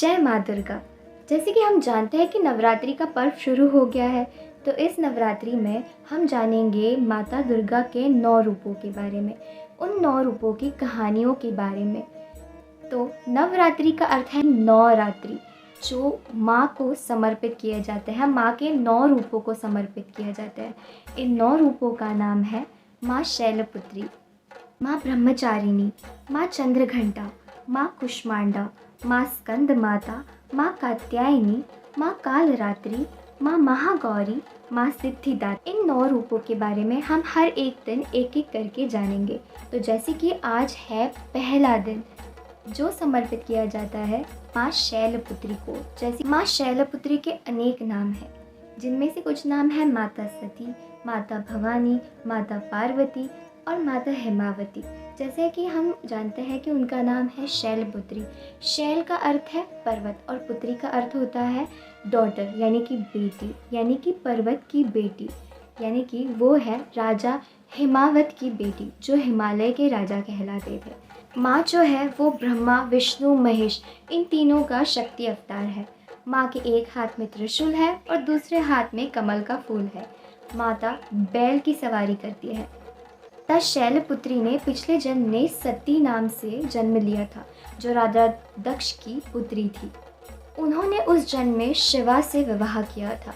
जय माँ दुर्गा। जैसे कि हम जानते हैं कि नवरात्रि का पर्व शुरू हो गया है, तो इस नवरात्रि में हम जानेंगे माता दुर्गा के 9 रूपों के बारे में, उन 9 रूपों की कहानियों के बारे में। तो नवरात्रि का अर्थ है 9 रात्रि, जो माँ को समर्पित किए जाते हैं, माँ के 9 रूपों को समर्पित किया जाता है। इन 9 रूपों का नाम है माँ शैलपुत्री, माँ ब्रह्मचारिणी, माँ चंद्रघंटा, माँ कुष्मांडा, माँ स्कंद माता, माँ कात्यायनी, माँ कालरात्रि, माँ महागौरी, माँ सिद्धिदात्री। इन 9 रूपों के बारे में हम हर एक दिन एक एक करके जानेंगे। तो जैसे कि आज है पहला दिन जो समर्पित किया जाता है माँ शैलपुत्री को। जैसे माँ शैलपुत्री के अनेक नाम हैं, जिनमें से कुछ नाम है माता सती, माता भवानी, माता पार्वती और माता हेमावती। जैसे कि हम जानते हैं कि उनका नाम है शैलपुत्री। शैल का अर्थ है पर्वत और पुत्री का अर्थ होता है डॉटर यानी कि बेटी, यानी कि पर्वत की बेटी, यानी कि वो है राजा हिमावत की बेटी जो हिमालय के राजा कहलाते थे। माँ जो है वो ब्रह्मा विष्णु महेश इन तीनों का शक्ति अवतार है। माँ के एक हाथ में त्रिशूल है और दूसरे हाथ में कमल का फूल है। माता बैल की सवारी करती है। तब शैलपुत्री ने पिछले जन्म में सती नाम से जन्म लिया था, जो राजा दक्ष की पुत्री थी। उन्होंने उस जन्म में शिवा से विवाह किया था।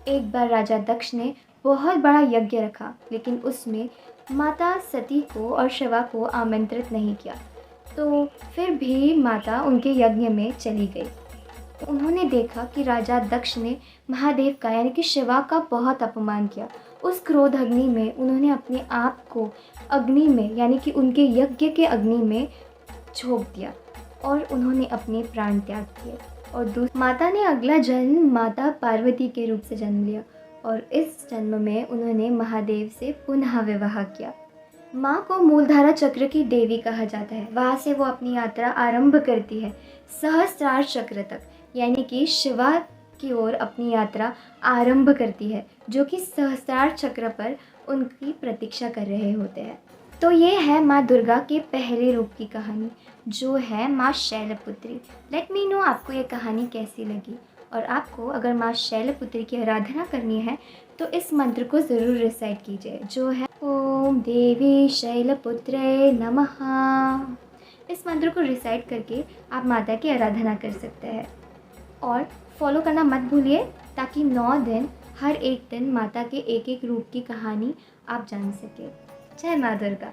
एक बार राजा दक्ष ने बहुत बड़ा यज्ञ रखा, लेकिन उसमें माता सती को और शिवा को आमंत्रित नहीं किया, तो फिर भी माता उनके यज्ञ में चली गई। उन्होंने देखा कि राजा दक्ष ने महादेव का यानी कि शिवा का बहुत अपमान किया। उस क्रोध अग्नि में उन्होंने अपने आप को अग्नि में यानी कि उनके यज्ञ के अग्नि में झोंक दिया और उन्होंने अपने प्राण त्याग किए। और माता ने अगला जन्म माता पार्वती के रूप से जन्म लिया और इस जन्म में उन्होंने महादेव से पुनः विवाह किया। माँ को मूलधारा चक्र की देवी कहा जाता है। वहाँ से वो अपनी यात्रा आरंभ करती है सहस्त्रार चक्र तक, यानी कि शिवा की ओर अपनी यात्रा आरंभ करती है, जो कि सहस्त्रार चक्र पर उनकी प्रतीक्षा कर रहे होते हैं। तो ये है माँ दुर्गा के पहले रूप की कहानी, जो है माँ शैलपुत्री। लेट मी नो आपको ये कहानी कैसी लगी, और आपको अगर माँ शैलपुत्री की आराधना करनी है तो इस मंत्र को ज़रूर रिसाइट कीजिए, जो है ओम देवी शैलपुत्रे नमः। इस मंत्र को रिसाइट करके आप माता की आराधना कर सकते हैं और फॉलो करना मत भूलिए, ताकि 9 दिन हर एक दिन माता के एक एक रूप की कहानी आप जान सकें। जय माँ दुर्गा।